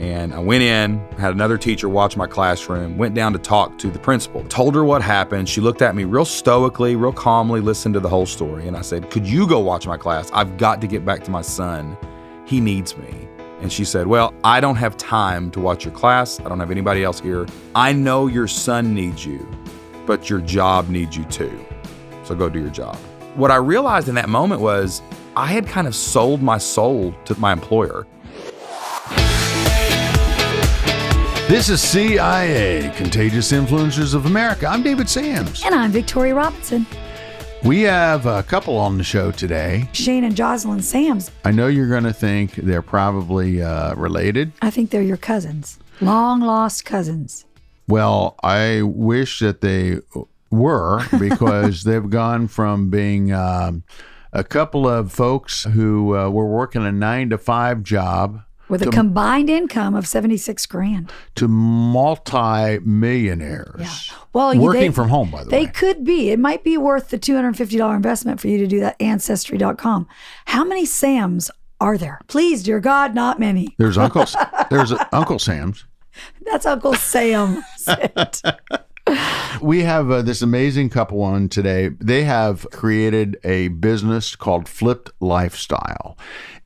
And I went in, had another teacher watch my classroom, went down to talk to the principal, told her what happened. She looked at me real stoically, real calmly, listened to the whole story. And I said, could you go watch my class? I've got to get back to my son. He needs me. And she said, well, I don't have time to watch your class. I don't have anybody else here. I know your son needs you, but your job needs you too. So go do your job. What I realized in that moment was I had kind of sold my soul to my employer. This is CIA, Contagious Influencers of America. I'm David Sams. And I'm Victoria Robinson. We have a couple on the show today. Shane and Jocelyn Sams. I know you're going to think they're probably related. I think they're your cousins. Long-lost cousins. Well, I wish that they were, because they've gone from being a couple of folks who were working a 9-to-5 job with a combined income of $76,000 to multi-millionaires. Yeah. Well, working from home, by the way. They could be. It might be worth the $250 investment for you to do that. Ancestry.com. How many Sams are there? Please, dear God, not many. There's Uncle Sam's. That's Uncle Sam. We have this amazing couple on today. They have created a business called Flipped Lifestyle.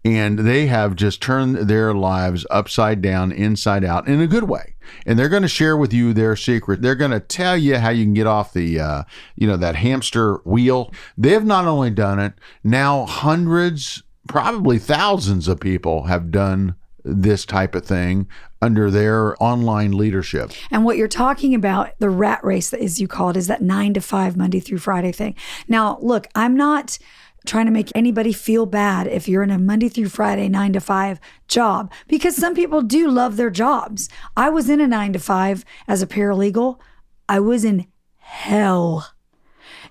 And they have just turned their lives upside down, inside out, in a good way. And they're going to share with you their secret. They're going to tell you how you can get off the, that hamster wheel. They have not only done it, now hundreds, probably thousands of people have done this type of thing under their online leadership. And what you're talking about, the rat race, as you call it, is that 9-to-5 Monday through Friday thing. Now, look, I'm not trying to make anybody feel bad if you're in a Monday through Friday 9-to-5 job, because some people do love their jobs. I was in a 9-to-5 as a paralegal. I was in hell.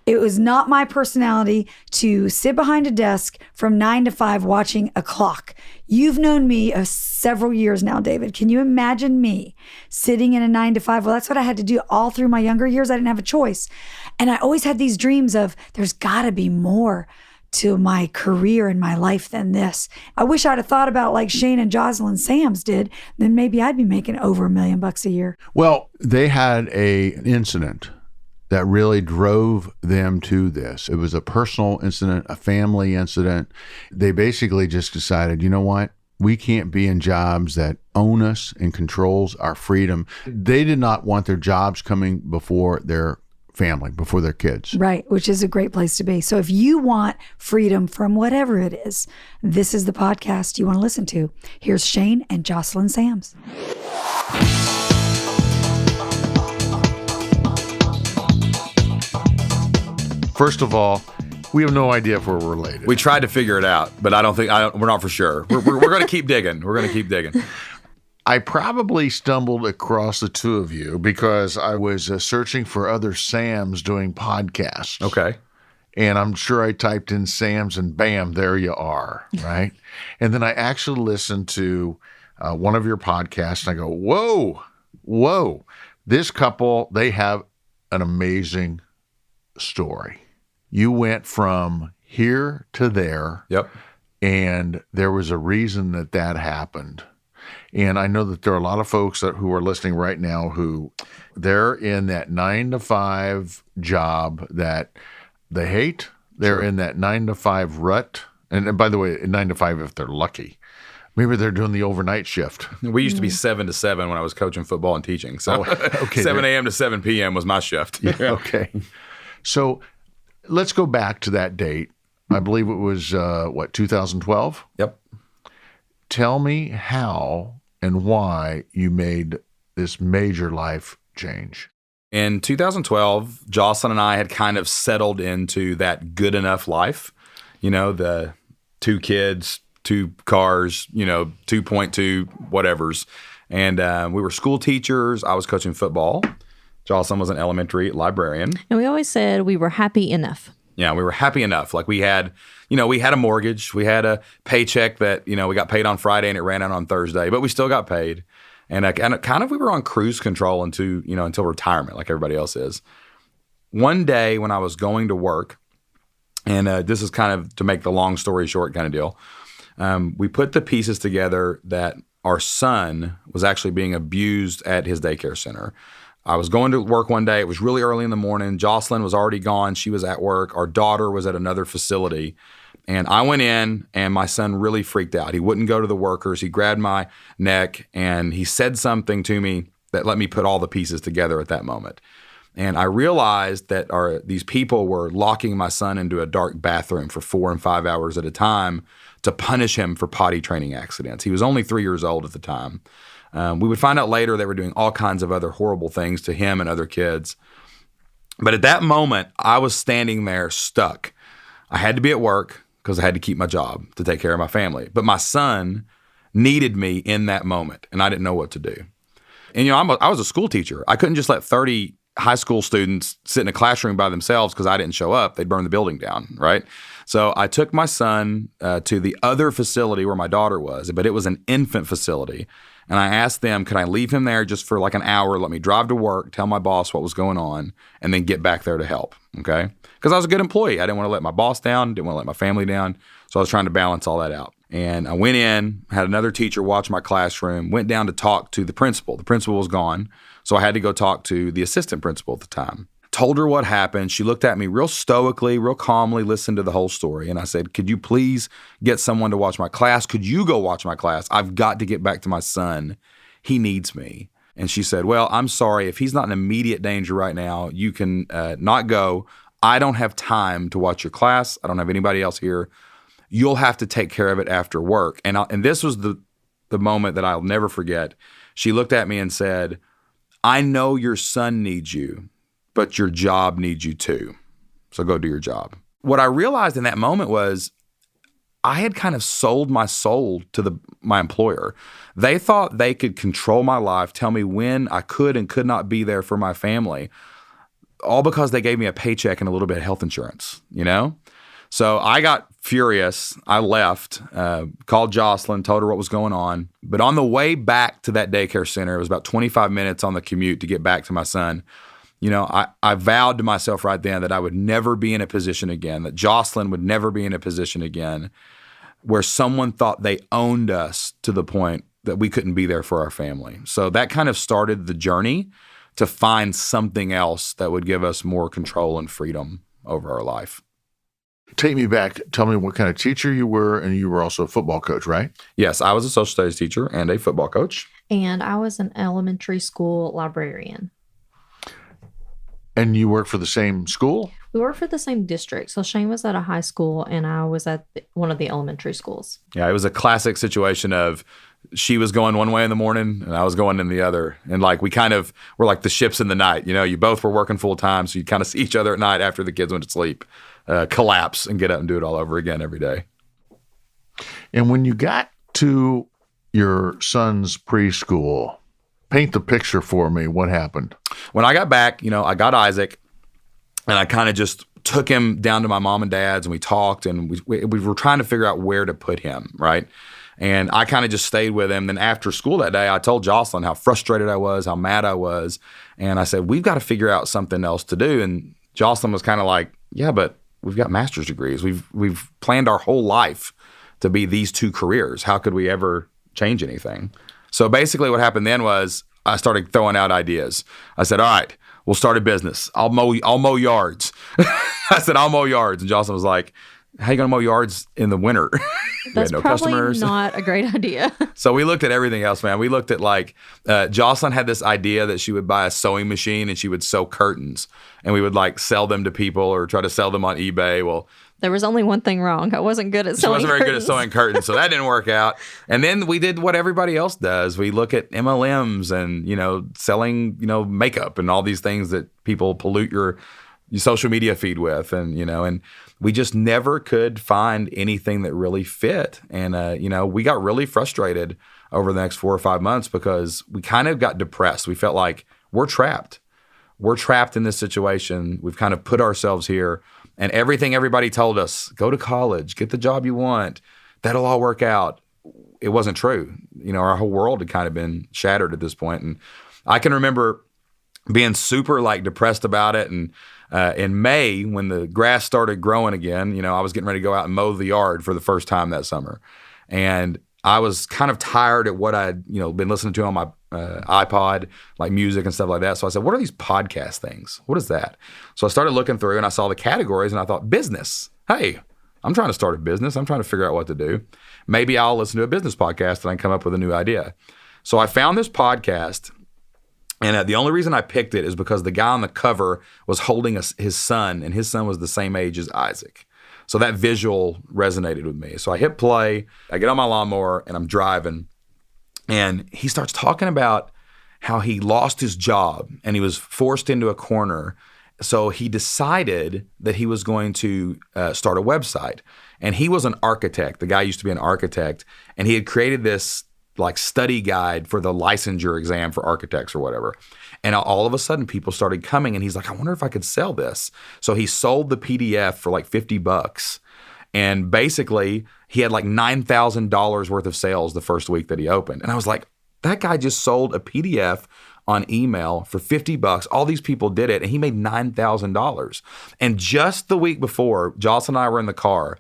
It was not my personality to sit behind a desk from 9-to-5 watching a clock. You've known me several years now, David. Can you imagine me sitting in a 9-to-5? Well, that's what I had to do all through my younger years. I didn't have a choice. And I always had these dreams of there's got to be more to my career and my life than this. I wish I'd have thought about like Shane and Jocelyn Sams did, then maybe I'd be making over $1 million a year. Well, they had an incident that really drove them to this. It was a personal incident, a family incident. They basically just decided, you know what? We can't be in jobs that own us and controls our freedom. They did not want their jobs coming before their family, before their kids. Right, which is a great place to be. So if you want freedom from whatever it is, this is the podcast you want to listen to. Here's Shane and Jocelyn Sams. First of all, we have no idea if we're related. We tried to figure it out, but we're not for sure. We're going to keep digging. We're going to keep digging. I probably stumbled across the two of you because I was searching for other Sams doing podcasts. Okay. And I'm sure I typed in Sams and bam, there you are, right? And then I actually listened to one of your podcasts and I go, whoa, this couple, they have an amazing story. You went from here to there. Yep. And there was a reason that happened. And I know that there are a lot of folks who are listening right now who they're in that 9-to-5 job that they hate. They're in that 9-to-5 rut. And by the way, 9-to-5 if they're lucky. Maybe they're doing the overnight shift. We used to be 7 to 7 when I was coaching football and teaching. So okay, 7 a.m. to 7 p.m. was my shift. Yeah, okay. So let's go back to that date. I believe it was, 2012? Yep. Tell me how and why you made this major life change. In 2012, Jocelyn and I had kind of settled into that good enough life. You know, the 2 kids, 2 cars, 2.2 whatevers. And we were school teachers. I was coaching football. Jocelyn was an elementary librarian. And we always said we were happy enough. Yeah, we were happy enough. Like we had a mortgage. We had a paycheck that, we got paid on Friday and it ran out on Thursday, but we still got paid. And kind of we were on cruise control until retirement like everybody else is. One day when I was going to work, and this is kind of to make the long story short kind of deal, we put the pieces together that our son was actually being abused at his daycare center. I was going to work one day. It was really early in the morning. Jocelyn was already gone. She was at work. Our daughter was at another facility. And I went in, and my son really freaked out. He wouldn't go to the workers. He grabbed my neck, and he said something to me that let me put all the pieces together at that moment. And I realized that these people were locking my son into a dark bathroom for 4 and 5 hours at a time to punish him for potty training accidents. He was only 3 years old at the time. We would find out later they were doing all kinds of other horrible things to him and other kids. But at that moment, I was standing there stuck. I had to be at work because I had to keep my job to take care of my family. But my son needed me in that moment, and I didn't know what to do. And, I was a school teacher. I couldn't just let 30 high school students sit in a classroom by themselves because I didn't show up. They'd burn the building down, right? So I took my son to the other facility where my daughter was, but it was an infant facility. And I asked them, could I leave him there just for like an hour, let me drive to work, tell my boss what was going on, and then get back there to help, okay? Because I was a good employee. I didn't want to let my boss down, didn't want to let my family down. So I was trying to balance all that out. And I went in, had another teacher watch my classroom, went down to talk to the principal. The principal was gone, so I had to go talk to the assistant principal at the time. Told her what happened. She looked at me real stoically, real calmly, listened to the whole story. And I said, could you please get someone to watch my class? Could you go watch my class? I've got to get back to my son. He needs me. And she said, well, I'm sorry. If he's not in immediate danger right now, you can not go. I don't have time to watch your class. I don't have anybody else here. You'll have to take care of it after work. And this was the moment that I'll never forget. She looked at me and said, I know your son needs you, but your job needs you too. So go do your job. What I realized in that moment was I had kind of sold my soul to my employer. They thought they could control my life, tell me when I could and could not be there for my family, all because they gave me a paycheck and a little bit of health insurance, So I got furious. I left, called Jocelyn, told her what was going on. But on the way back to that daycare center, it was about 25 minutes on the commute to get back to my son. I vowed to myself right then that I would never be in a position again, that Jocelyn would never be in a position again where someone thought they owned us to the point that we couldn't be there for our family. So that kind of started the journey to find something else that would give us more control and freedom over our life. Take me back. Tell me what kind of teacher you were, and you were also a football coach, right? Yes, I was a social studies teacher and a football coach. And I was an elementary school librarian. And you worked for the same school? We worked for the same district. So Shane was at a high school, and I was at one of the elementary schools. Yeah, it was a classic situation of she was going one way in the morning and I was going in the other. And we kind of were like the ships in the night. You both were working full time, so you kind of see each other at night after the kids went to sleep, collapse and get up and do it all over again every day. And when you got to your son's preschool, paint the picture for me. What happened? When I got back, I got Isaac, and I kind of just took him down to my mom and dad's, and we talked, and we were trying to figure out where to put him, right? And I kind of just stayed with him. Then after school that day, I told Jocelyn how frustrated I was, how mad I was. And I said, we've got to figure out something else to do. And Jocelyn was kind of like, yeah, but we've got master's degrees. We've planned our whole life to be these two careers. How could we ever change anything? So basically what happened then was I started throwing out ideas. I said, all right, we'll start a business. I'll mow yards. I said, I'll mow yards. And Jocelyn was like, how are you going to mow yards in the winter? That's no probably customers. Not a great idea. So we looked at everything else, man. We looked at Jocelyn had this idea that she would buy a sewing machine and she would sew curtains, and we would sell them to people or try to sell them on eBay. Well, there was only one thing wrong. I wasn't good at sewing curtains. She wasn't very good at sewing curtains, so that didn't work out. And then we did what everybody else does. We look at MLMs and, selling, makeup and all these things that people pollute your social media feed with. And, and we just never could find anything that really fit. And, we got really frustrated over the next 4 or 5 months because we kind of got depressed. We felt like we're trapped. We're trapped in this situation. We've kind of put ourselves here. And everything everybody told us, go to college, get the job you want, that'll all work out. It wasn't true. Our whole world had kind of been shattered at this point. And I can remember being super depressed about it. And in May, when the grass started growing again, I was getting ready to go out and mow the yard for the first time that summer. And I was kind of tired at what I'd, been listening to on my iPod, like music and stuff like that. So I said, what are these podcast things? What is that? So I started looking through and I saw the categories and I thought, business. Hey, I'm trying to start a business. I'm trying to figure out what to do. Maybe I'll listen to a business podcast and I can come up with a new idea. So I found this podcast, and the only reason I picked it is because the guy on the cover was holding his son, and his son was the same age as Isaac. So that visual resonated with me. So I hit play, I get on my lawnmower, and I'm driving, and he starts talking about how he lost his job and he was forced into a corner. So he decided that he was going to start a website. And he was an architect. The guy used to be an architect, and he had created this like study guide for the licensure exam for architects or whatever. And all of a sudden people started coming, and he's like, I wonder if I could sell this. So he sold the PDF for like $50. And basically he had like $9,000 worth of sales the first week that he opened. And I was like, that guy just sold a PDF on email for $50. All these people did it, and he made $9,000. And just the week before, Jocelyn and I were in the car,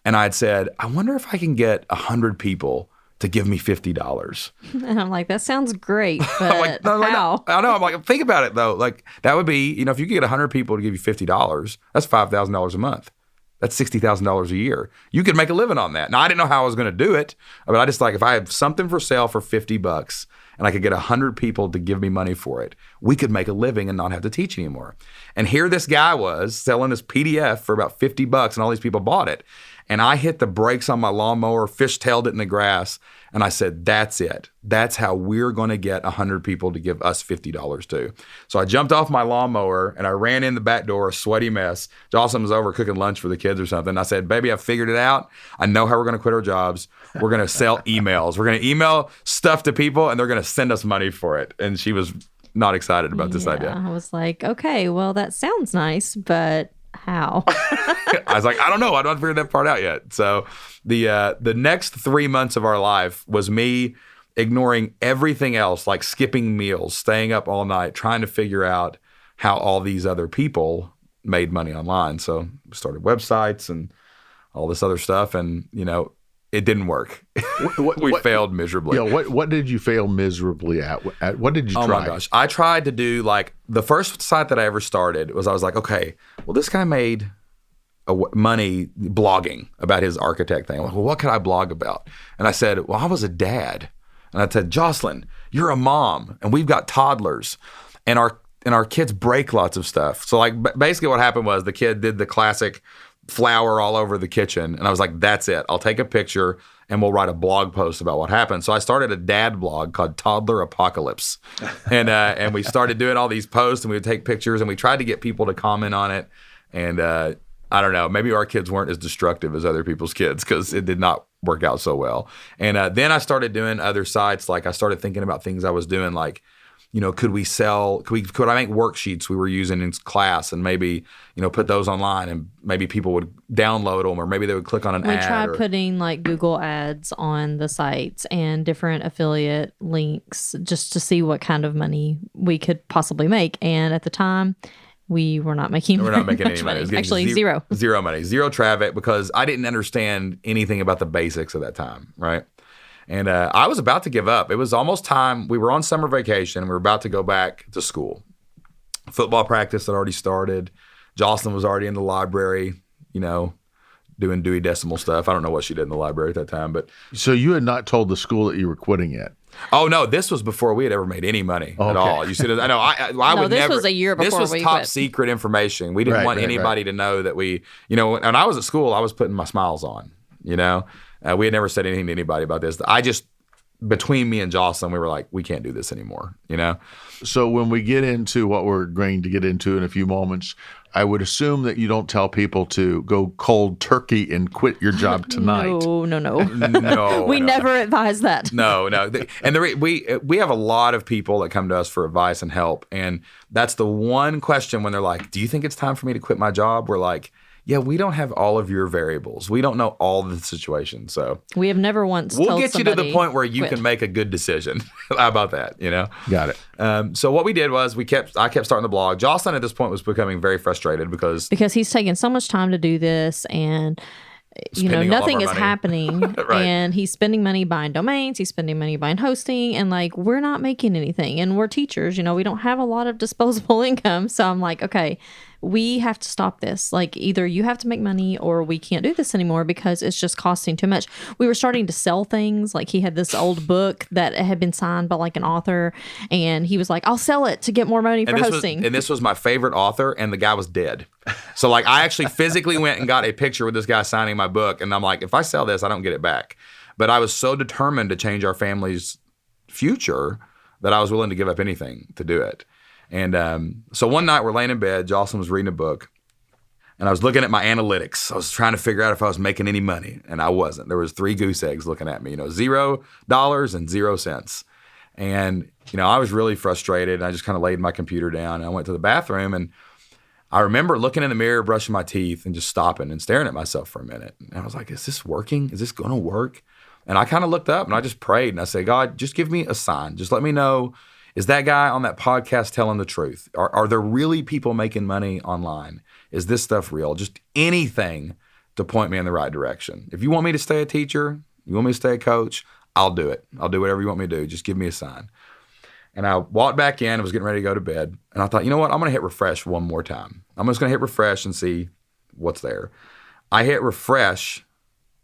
and I had said, I wonder if I can get 100 people to give me $50. And I'm like, that sounds great, but I'm like, no, how? I know. I'm like, think about it though. Like that would be, if you could get 100 people to give you $50, that's $5,000 a month. That's $60,000 a year. You could make a living on that. Now, I didn't know how I was going to do it, but I just like, if I have something for sale for $50 and I could get 100 people to give me money for it, we could make a living and not have to teach anymore. And here this guy was selling this PDF for about $50, and all these people bought it. And I hit the brakes on my lawnmower, fishtailed it in the grass, and I said, that's it. That's how we're going to get 100 people to give us $50 too. So I jumped off my lawnmower and I ran in the back door, a sweaty mess. Jocelyn was over cooking lunch for the kids or something. I said, baby, I figured it out. I know how we're going to quit our jobs. We're going to sell emails. We're going to email stuff to people, and they're going to send us money for it. And she was not excited about this idea. I was like, okay, well, that sounds nice, but how? I was like, I don't know. I don't figure that part out yet. So the next 3 months of our life was me ignoring everything else, like skipping meals, staying up all night, trying to figure out how all these other people made money online. So we started websites and all this other stuff, and it didn't work. We failed miserably. What did you fail miserably at? What did you try? Oh my gosh. I tried to do like the first site that I ever started was, I was like, okay, well, this guy made money blogging about his architect thing. I'm like, well, what could I blog about? And I said, well, I was a dad. And I said, Jocelyn, you're a mom, and we've got toddlers, and our kids break lots of stuff. So like basically what happened was the kid did the classic flour all over the kitchen. And I was like, that's it. I'll take a picture and we'll write a blog post about what happened. So I started a dad blog called Toddler Apocalypse. And we started doing all these posts, and we would take pictures, and we tried to get people to comment on it. And I don't know, maybe our kids weren't as destructive as other people's kids, because it did not work out so well. And then I started doing other sites. Like I started thinking about things I was doing, like, could I make worksheets we were using in class, and maybe, put those online, and maybe people would download them, or maybe they would click on an ad. We tried putting like Google ads on the sites and different affiliate links just to see what kind of money we could possibly make. And at the time, we were not making any money. Actually, zero. Zero money, zero traffic, because I didn't understand anything about the basics at that time, right? And I was about to give up. It was almost time. We were on summer vacation. We were about to go back to school. Football practice had already started. Jocelyn was already in the library, doing Dewey Decimal stuff. I don't know what she did in the library at that time. But so you had not told the school that you were quitting yet? Oh, no. This was before we had ever made any money at all. You see, I know. I would this never. Was a year before This was top secret information. We didn't want anybody to know that we, when I was at school, I was putting my smiles on, we had never said anything to anybody about this. Between me and Jocelyn, we were like, we can't do this anymore, So when we get into what we're going to get into in a few moments, I would assume that you don't tell people to go cold turkey and quit your job tonight. No. No. We never advise that. No. And we have a lot of people that come to us for advice and help. And that's the one question when they're like, do you think it's time for me to quit my job? We're like, yeah, we don't have all of your variables. We don't know all the situations. So we have never once We'll get you to the point where you can make a good decision. How about that, Got it. So what we did was I kept starting the blog. Jocelyn at this point was becoming very frustrated because he's taken so much time to do this, and Spending all of nothing our is money. happening. Right. And he's spending money buying domains. He's spending money buying hosting. And like, we're not making anything. And we're teachers, we don't have a lot of disposable income. So I'm like, okay, we have to stop this. Like, either you have to make money or we can't do this anymore because it's just costing too much. We were starting to sell things. Like, he had this old book that had been signed by like an author, and he was like, I'll sell it to get more money for hosting. And this was my favorite author, and the guy was dead. So like, I actually physically went and got a picture with this guy signing my book, and I'm like, if I sell this, I don't get it back. But I was so determined to change our family's future that I was willing to give up anything to do it. And so one night we're laying in bed, Jocelyn was reading a book, and I was looking at my analytics. I was trying to figure out if I was making any money, and I wasn't. There was 3 goose eggs looking at me, $0 and 0 cents. And, I was really frustrated, and I just kind of laid my computer down, and I went to the bathroom, and I remember looking in the mirror, brushing my teeth, and just stopping and staring at myself for a minute. And I was like, is this working? Is this going to work? And I kind of looked up, and I just prayed, and I said, God, just give me a sign. Just let me know, is that guy on that podcast telling the truth? Are there really people making money online? Is this stuff real? Just anything to point me in the right direction. If you want me to stay a teacher, you want me to stay a coach, I'll do it. I'll do whatever you want me to do. Just give me a sign. And I walked back in and was getting ready to go to bed. And I thought, you know what? I'm going to hit refresh one more time. I'm just going to hit refresh and see what's there. I hit refresh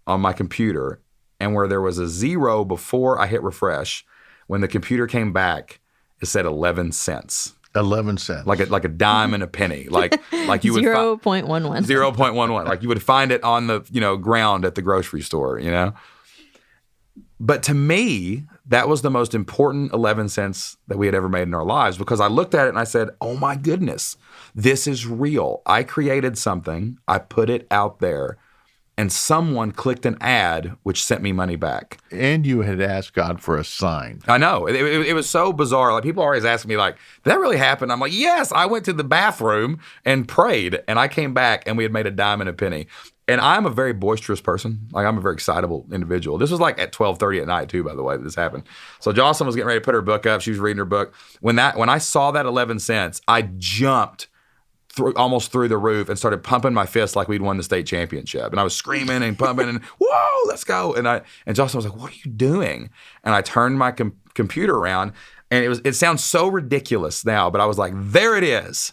on my computer, and where there was a 0 before I hit refresh, when the computer came back, it said 11 cents. 11 cents. Like a dime and a penny. Like you would 0.11. 0.11. Like you would find it on the, ground at the grocery store, But to me, that was the most important 11 cents that we had ever made in our lives, because I looked at it and I said, oh my goodness, this is real. I created something, I put it out there, and someone clicked an ad which sent me money back. And you had asked God for a sign. I know. It was so bizarre. Like, people always ask me, like, did that really happen? I'm like, yes, I went to the bathroom and prayed, and I came back and we had made a dime and a penny. And I'm a very boisterous person. Like, I'm a very excitable individual. This was like at 12:30 at night too, by the way, that this happened. So Jocelyn was getting ready to put her book up. She was reading her book. When I saw that 11 cents, I jumped almost through the roof and started pumping my fist like we'd won the state championship. And I was screaming and pumping and, whoa, let's go. And Jocelyn was like, what are you doing? And I turned my computer around, and it sounds so ridiculous now, but I was like, there it is.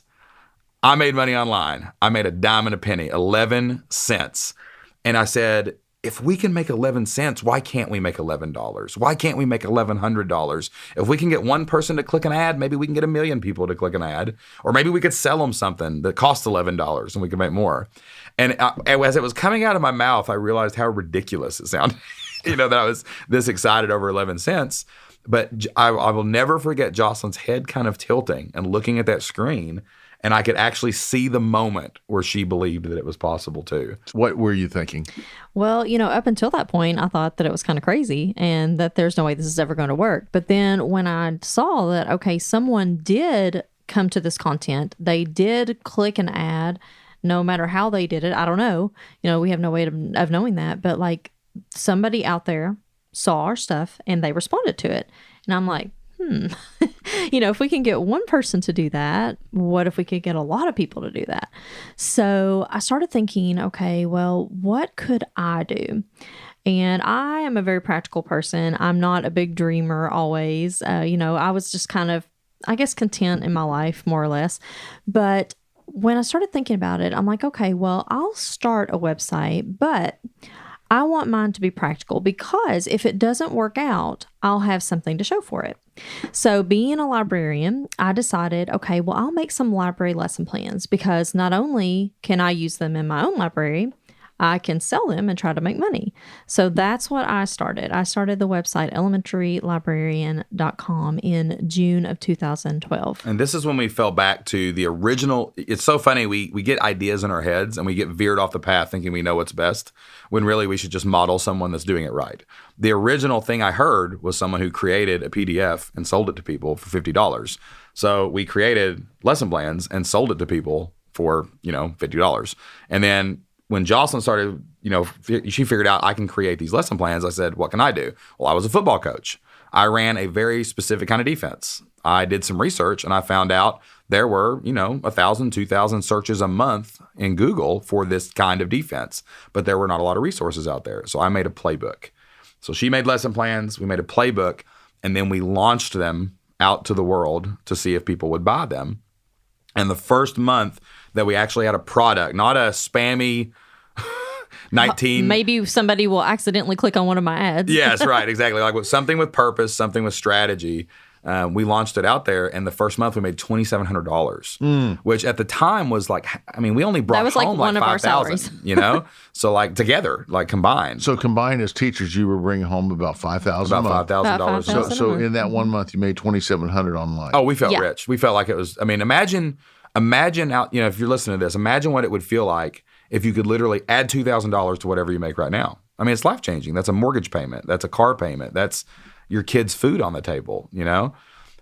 I made money online. I made a dime and a penny, 11 cents. And I said, if we can make 11 cents, why can't we make $11? Why can't we make $1,100? If we can get one person to click an ad, maybe we can get 1 million people to click an ad. Or maybe we could sell them something that costs $11 and we could make more. And as it was coming out of my mouth, I realized how ridiculous it sounded, that I was this excited over 11 cents. But I will never forget Jocelyn's head kind of tilting and looking at that screen. And I could actually see the moment where she believed that it was possible too. What were you thinking? Well, up until that point, I thought that it was kind of crazy and that there's no way this is ever going to work. But then when I saw that, okay, someone did come to this content, they did click an ad, no matter how they did it. I don't know. We have no way of knowing that. But like, somebody out there saw our stuff and they responded to it. And I'm like, if we can get one person to do that, what if we could get a lot of people to do that? So I started thinking, okay, well, what could I do? And I am a very practical person. I'm not a big dreamer always. I was just kind of, I guess, content in my life, more or less. But when I started thinking about it, I'm like, okay, well, I'll start a website, but I want mine to be practical, because if it doesn't work out, I'll have something to show for it. So being a librarian, I decided, okay, well, I'll make some library lesson plans, because not only can I use them in my own library, I can sell them and try to make money. So that's what I started. I started the website elementarylibrarian.com in June of 2012. And this is when we fell back to the original. It's so funny. We get ideas in our heads and we get veered off the path thinking we know what's best, when really we should just model someone that's doing it right. The original thing I heard was someone who created a PDF and sold it to people for $50. So we created lesson plans and sold it to people for, $50. And then when Jocelyn started, she figured out I can create these lesson plans. I said, what can I do? Well, I was a football coach. I ran a very specific kind of defense. I did some research and I found out there were, 1,000, 2,000 searches a month in Google for this kind of defense, but there were not a lot of resources out there. So I made a playbook. So she made lesson plans, we made a playbook, and then we launched them out to the world to see if people would buy them. And the first month that we actually had a product, not a spammy 19. Maybe somebody will accidentally click on one of my ads. Yes, right, exactly. Like with something with purpose, something with strategy. We launched it out there, and the first month we made $2,700, which at the time was like, we only brought That was like home one like of our 5,000, So like together, like combined. So combined as teachers, you were bringing home about $5,000 a month. $5,000. About $5,000. So in that 1 month, you made $2,700 online. Oh, we felt Yeah. rich. We felt like it was, imagine out, if you're listening to this, imagine what it would feel like if you could literally add $2,000 to whatever you make right now. It's life-changing. That's a mortgage payment. That's a car payment. That's your kids' food on the table,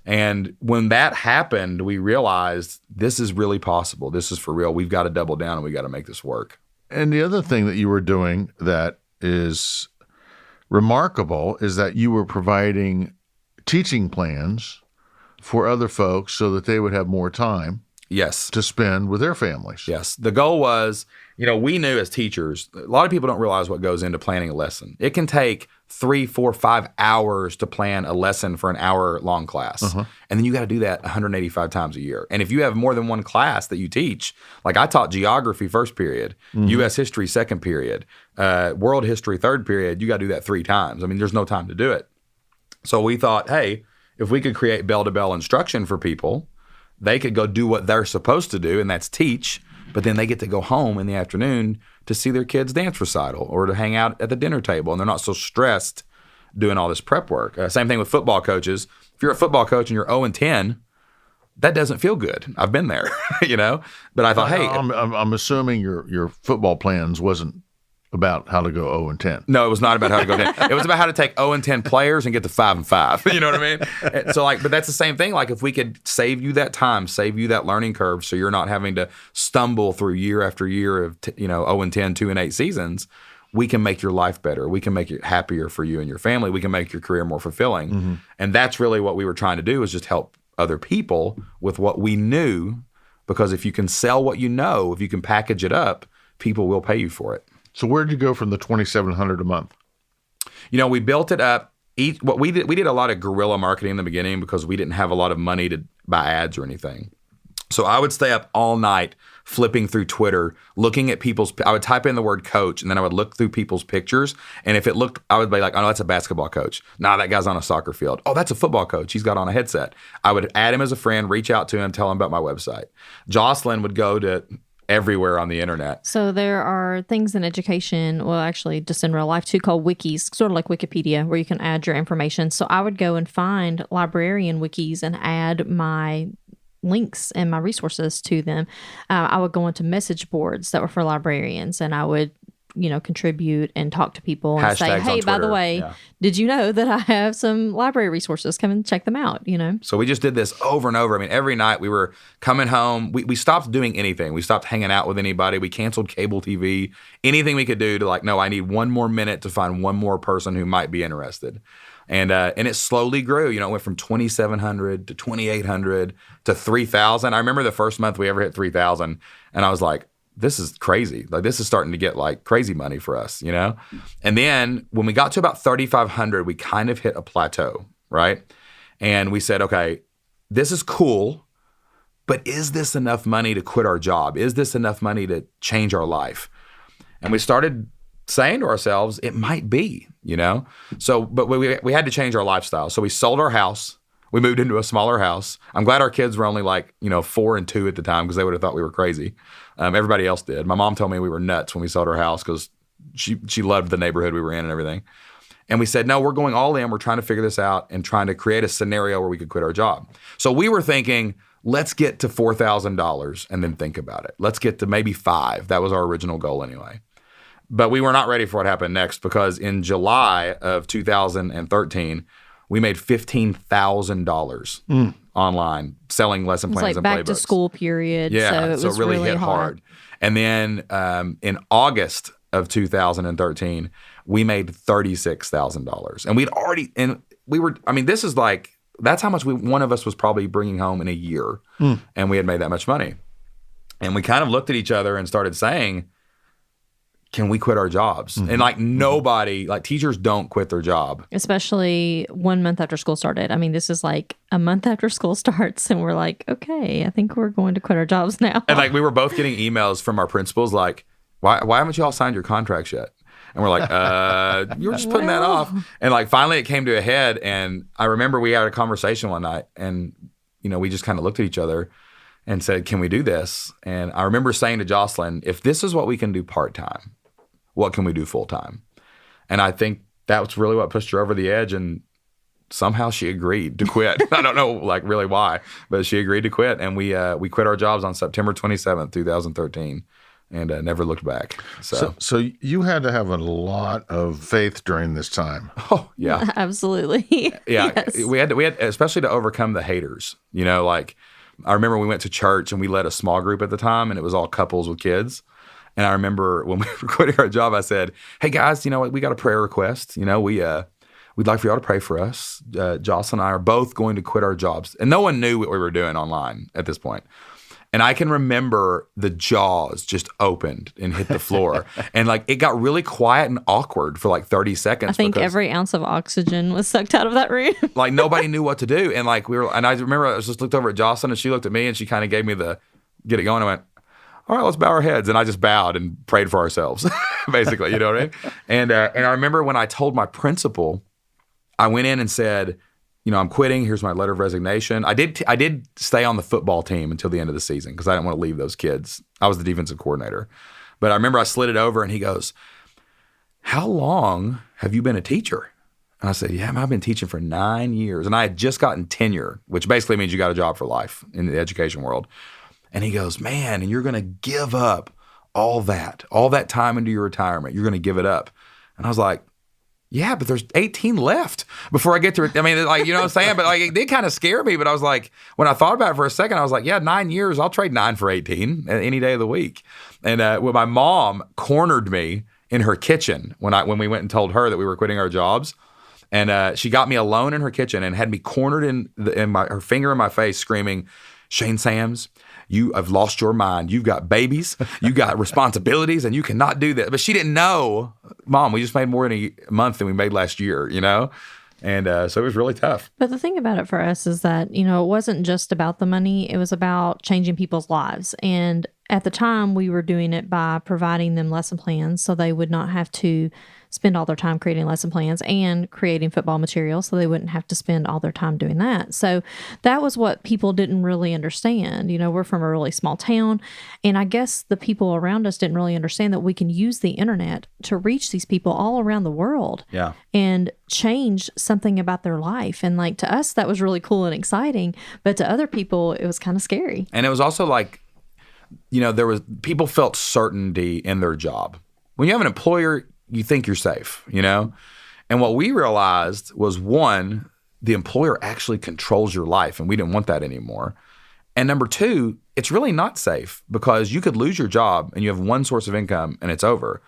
And when that happened, we realized this is really possible. This is for real. We've got to double down and we got to make this work. And the other thing that you were doing that is remarkable is that you were providing teaching plans for other folks so that they would have more time Yes. to spend with their families. Yes. The goal was, we knew as teachers, a lot of people don't realize what goes into planning a lesson. It can take 3, 4, 5 hours to plan a lesson for an hour-long class. And then you got to do that 185 times a year. And if you have more than one class that you teach, like I taught geography first period, U.S. history second period, world history third period, you got to do that 3 times. There's no time to do it. So we thought, hey, if we could create bell-to-bell instruction for people, they could go do what they're supposed to do, and that's teach, but then they get to go home in the afternoon to see their kids' dance recital or to hang out at the dinner table, and they're not so stressed doing all this prep work. Same thing with football coaches. If you're a football coach and you're 0-10, that doesn't feel good. I've been there, But I thought, hey. I'm assuming your football plans wasn't about how to go 0-10. No, it was not about how to go 10. It was about how to take 0-10 players and get to 5-5. You know what I mean? So but that's the same thing. Like if we could save you that time, save you that learning curve, so you're not having to stumble through year after year of 0-10, 2-8 seasons, we can make your life better. We can make it happier for you and your family. We can make your career more fulfilling. And that's really what we were trying to do, is just help other people with what we knew. Because if you can sell what you know, if you can package it up, people will pay you for it. So where did you go from the $2,700 a month? We built it up. We did a lot of guerrilla marketing in the beginning because we didn't have a lot of money to buy ads or anything. So I would stay up all night flipping through Twitter, looking at I would type in the word coach, and then I would look through people's pictures. And if it looked, I would be like, oh, no, that's a basketball coach. Nah, that guy's on a soccer field. Oh, that's a football coach. He's got on a headset. I would add him as a friend, reach out to him, tell him about my website. Jocelyn would go to everywhere on the internet. So there are things in education, well, actually just in real life too, called wikis, sort of like Wikipedia, where you can add your information. So I would go and find librarian wikis and add my links and my resources to them. I would go into message boards that were for librarians, and I would contribute and talk to people and say, hey, by the way, did you know that I have some library resources? Come and check them out, So we just did this over and over. Every night we were coming home. We stopped doing anything. We stopped hanging out with anybody. We canceled cable TV. Anything we could do to no, I need one more minute to find one more person who might be interested. And it slowly grew. It went from 2,700 to 2,800 to 3,000. I remember the first month we ever hit 3,000, and I was like, this is crazy. This is starting to get crazy money for us, And then when we got to about 3,500, we kind of hit a plateau, right? And we said, okay, this is cool, but is this enough money to quit our job? Is this enough money to change our life? And we started saying to ourselves, it might be, So, but we had to change our lifestyle. So we sold our house. We moved into a smaller house. I'm glad our kids were only 4 and 2 at the time, because they would have thought we were crazy. Everybody else did. My mom told me we were nuts when we sold our house because she loved the neighborhood we were in and everything. And we said, no, we're going all in. We're trying to figure this out and trying to create a scenario where we could quit our job. So we were thinking, let's get to $4,000 and then think about it. Let's get to maybe 5. That was our original goal anyway. But we were not ready for what happened next, because in July of 2013, we made $15,000 online selling lesson plans and playbooks. Back to school period. Yeah, so it really hit hard. And then in August of 2013, we made $36,000. And we'd already, and we were, this is that's how much one of us was probably bringing home in a year. And we had made that much money. And we kind of looked at each other and started saying, can we quit our jobs? And like nobody, like teachers don't quit their job. Especially 1 month after school started. I mean, this is like a month after school starts and we're like, okay, I think we're going to quit our jobs now. And like we were both getting emails from our principals like, why haven't you all signed your contracts yet? And we're like, you were just putting that off. And like finally it came to a head. And I remember we had a conversation one night and, you know, we just kind of looked at each other and said, can we do this? And I remember saying to Jocelyn, if this is what we can do part-time, what can we do full-time? And I think that was really what pushed her over the edge. And somehow she agreed to quit. I don't know like really why, but she agreed to quit. And we quit our jobs on September 27th, 2013. And never looked back. So you had to have a lot of faith during this time. Oh yeah, Absolutely. Yeah, Yes. we had especially to overcome the haters. You know, like I remember we went to church and we led a small group at the time, and it was all couples with kids. And I remember when we were quitting our job, I said, "Hey guys, you know what? We got a prayer request. You know, we'd like for y'all to pray for us. Jocelyn and I are both going to quit our jobs." And no one knew what we were doing online at this point. And I can remember the jaws just opened and hit the floor. And like it got really quiet and awkward for like 30 seconds. I think every ounce of oxygen was sucked out of that room. Like nobody knew what to do. And like and I remember I just looked over at Jocelyn and she looked at me and she kind of gave me the get it going. I went, all right, let's bow our heads. And I just bowed and prayed for ourselves, basically, you know what I mean? And I remember when I told my principal, I went in and said, you know, I'm quitting. Here's my letter of resignation. I did stay on the football team until the end of the season because I didn't want to leave those kids. I was the defensive coordinator. But I remember I slid it over and he goes, how long have you been a teacher? And I said, yeah, I've been teaching for 9 years. And I had just gotten tenure, which basically means you got a job for life in the education world. And he goes, man, and you're going to give up all that time into your retirement. You're going to give it up. And I was like, yeah, but there's 18 left before I get to it. I mean, like, you know what I'm saying? But like, it did kind of scare me. But I was like, when I thought about it for a second, I was like, yeah, 9 years, I'll trade 9 for 18 any day of the week. And when my mom cornered me in her kitchen when we went and told her that we were quitting our jobs, and she got me alone in her kitchen and had me cornered her finger in my face, screaming, Shane Sams, you have lost your mind. You've got babies, you got responsibilities, and you cannot do that. But she didn't know, Mom, we just made more in a month than we made last year, you know? And so it was really tough. But the thing about it for us is that, you know, it wasn't just about the money. It was about changing people's lives. And at the time, we were doing it by providing them lesson plans so they would not have to spend all their time creating lesson plans and creating football material so they wouldn't have to spend all their time doing that. So that was what people didn't really understand. You know, we're from a really small town, and I guess the people around us didn't really understand that we can use the internet to reach these people all around the world. Yeah. And change something about their life. And like to us, that was really cool and exciting, but to other people, it was kind of scary. And it was also like, you know, people felt certainty in their job. When you have an employer, you think you're safe, you know? And what we realized was, one, the employer actually controls your life, and we didn't want that anymore. And number two, it's really not safe because you could lose your job and you have one source of income and it's over.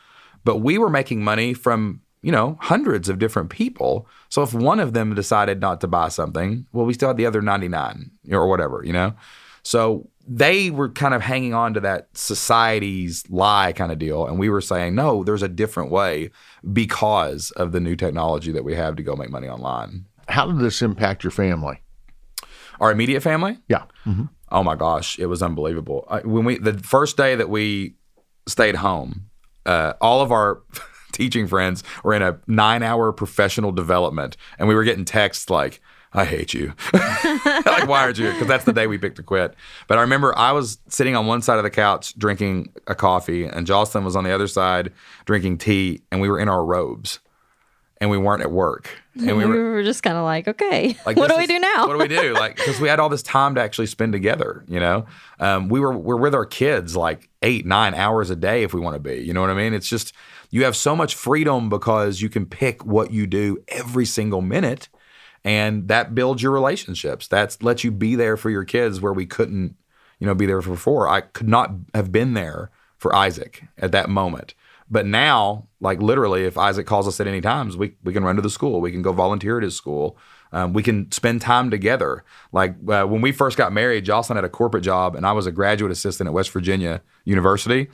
But we were making money from, you know, hundreds of different people. So if one of them decided not to buy something, well, we still had the other 99 or whatever, you know? So they were kind of hanging on to that society's lie kind of deal. And we were saying, no, there's a different way because of the new technology that we have to go make money online. How did this impact your family? Our immediate family? Yeah. Mm-hmm. Oh my gosh, it was unbelievable. The first day that we stayed home, all of our teaching friends were in a 9-hour professional development. And we were getting texts like, I hate you. Like, why aren't you? Because that's the day we picked to quit. But I remember I was sitting on one side of the couch drinking a coffee, and Jocelyn was on the other side drinking tea, and we were in our robes, and we weren't at work. And we were just kind of like, okay, like, what do we do now? What do we do? Like, because we had all this time to actually spend together, you know? We're with our kids like 8-9 hours a day if we want to be, you know what I mean? It's just, you have so much freedom because you can pick what you do every single minute. And that builds your relationships. That lets you be there for your kids where we couldn't, you know, be there before. I could not have been there for Isaac at that moment. But now, like literally, if Isaac calls us at any times, we can run to the school. We can go volunteer at his school. We can spend time together. Like when we first got married, Jocelyn had a corporate job, and I was a graduate assistant at West Virginia University.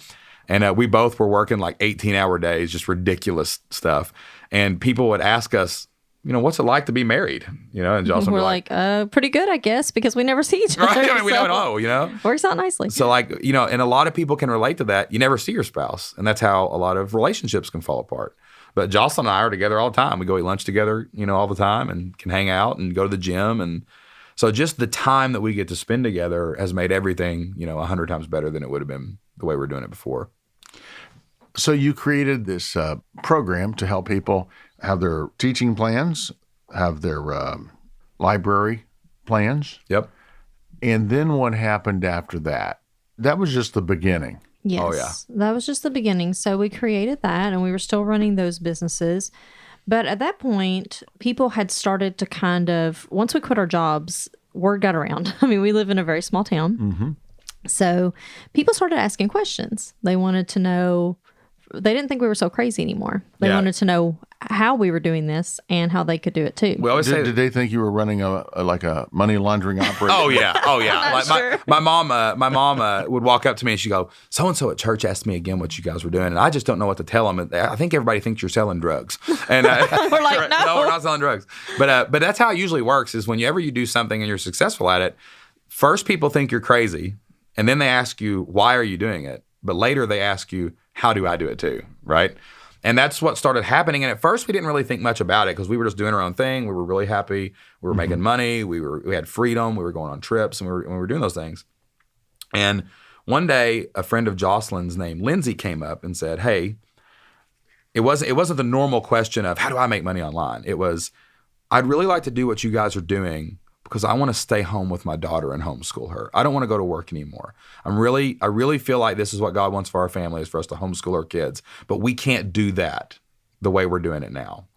And we both were working like 18-hour days, just ridiculous stuff. And people would ask us, what's it like to be married? And Jocelyn We're would be like, pretty good, I guess, because we never see each other. right? I mean, we so don't know, Works out nicely. So and a lot of people can relate to that. You never see your spouse. And that's how a lot of relationships can fall apart. But Jocelyn and I are together all the time. We go eat lunch together, all the time, and can hang out and go to the gym. And so just the time that we get to spend together has made everything, 100 times better than it would have been the way we were doing it before. So you created this program to help people have their teaching plans, have their library plans. Yep. And then what happened after that? That was just the beginning. Yes. Oh, yeah. That was just the beginning. So we created that, and we were still running those businesses. But at that point, people had started to kind of, once we quit our jobs, word got around. I mean, we live in a very small town. Mm-hmm. So people started asking questions. They wanted to know, they didn't think we were so crazy anymore. They Yeah. wanted to know how we were doing this and how they could do it too. We always say Did they think you were running a money laundering operation? Oh yeah. not Like sure. my mom would walk up to me and she'd go, "So and so at church asked me again what you guys were doing, and I just don't know what to tell them. I think everybody thinks you're selling drugs." And We're like, no. we're not selling drugs. But that's how it usually works. Is whenever you do something and you're successful at it, first people think you're crazy, and then they ask you, "Why are you doing it?" But later they ask you, "How do I do it too?" Right? And that's what started happening. And at first, we didn't really think much about it because we were just doing our own thing. We were really happy. We were making money. We had freedom. We were going on trips, and we were doing those things. And one day, a friend of Jocelyn's named Lindsay came up and said, "Hey," it wasn't the normal question of how do I make money online. It was, "I'd really like to do what you guys are doing because I want to stay home with my daughter and homeschool her. I don't want to go to work anymore. I really feel like this is what God wants for our family, is for us to homeschool our kids, but we can't do that the way we're doing it now.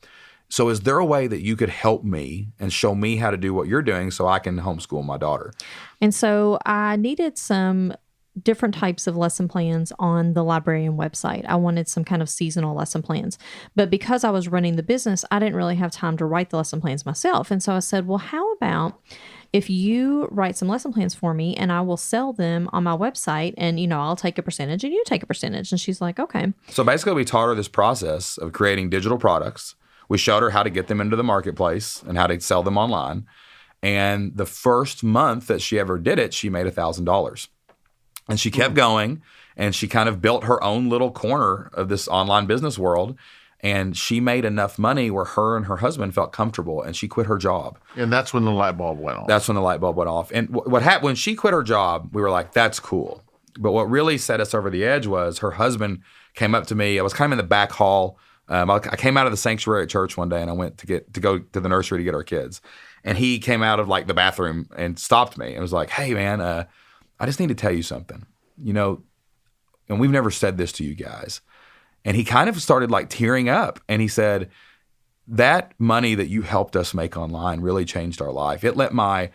So is there a way that you could help me and show me how to do what you're doing so I can homeschool my daughter?" And so I needed some different types of lesson plans on the librarian website. I wanted some kind of seasonal lesson plans. But because I was running the business, I didn't really have time to write the lesson plans myself. And so I said, well, how about if you write some lesson plans for me and I will sell them on my website, and, I'll take a percentage and you take a percentage. And she's like, okay. So basically we taught her this process of creating digital products. We showed her how to get them into the marketplace and how to sell them online. And the first month that she ever did it, she made $1,000. And she kept going, and she kind of built her own little corner of this online business world. And she made enough money where her and her husband felt comfortable, and she quit her job. And that's when the light bulb went off. That's when the light bulb went off. And what happened when she quit her job, we were like, that's cool. But what really set us over the edge was her husband came up to me. I was kind of in the back hall. I came out of the sanctuary at church one day, and I went to go to the nursery to get our kids. And he came out of like the bathroom and stopped me and was like, "Hey, man, I just need to tell you something, and we've never said this to you guys." And he kind of started like tearing up, and he said, "That money that you helped us make online really changed our life. It let my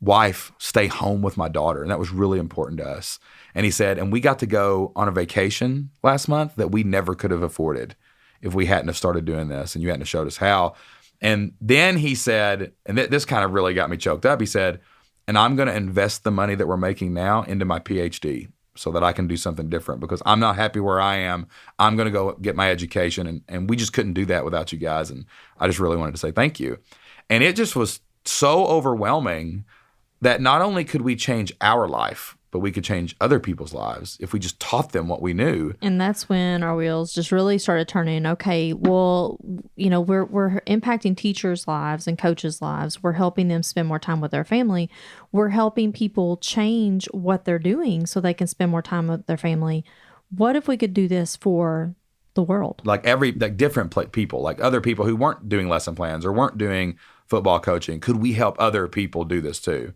wife stay home with my daughter, and that was really important to us." And he said, "And we got to go on a vacation last month that we never could have afforded if we hadn't have started doing this and you hadn't have showed us how." And then he said, and this kind of really got me choked up, he said, "And I'm going to invest the money that we're making now into my PhD so that I can do something different because I'm not happy where I am. I'm going to go get my education." And we just couldn't do that without you guys. And I just really wanted to say thank you. And it just was so overwhelming that not only could we change our life, but we could change other people's lives if we just taught them what we knew. And that's when our wheels just really started turning. Okay, well, we're impacting teachers' lives and coaches' lives. We're helping them spend more time with their family. We're helping people change what they're doing so they can spend more time with their family. What if we could do this for the world? Like different people, like other people who weren't doing lesson plans or weren't doing football coaching. Could we help other people do this too?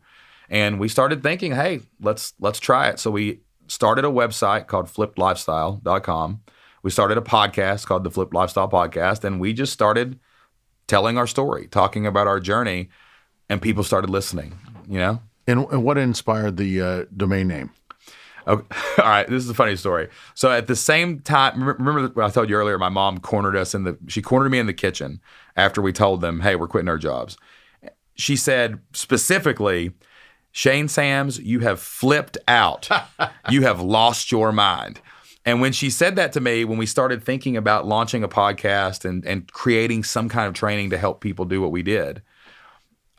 And we started thinking, hey, let's try it. So we started a website called FlippedLifestyle.com. We started a podcast called the Flipped Lifestyle Podcast, and we just started telling our story, talking about our journey, and people started listening, And what inspired the domain name? Okay. All right, this is a funny story. So at the same time, remember what I told you earlier, my mom cornered me in the kitchen after we told them, hey, we're quitting our jobs. she said specifically, Shane Sams, you have flipped out. You have lost your mind. And when she said that to me, when we started thinking about launching a podcast and creating some kind of training to help people do what we did,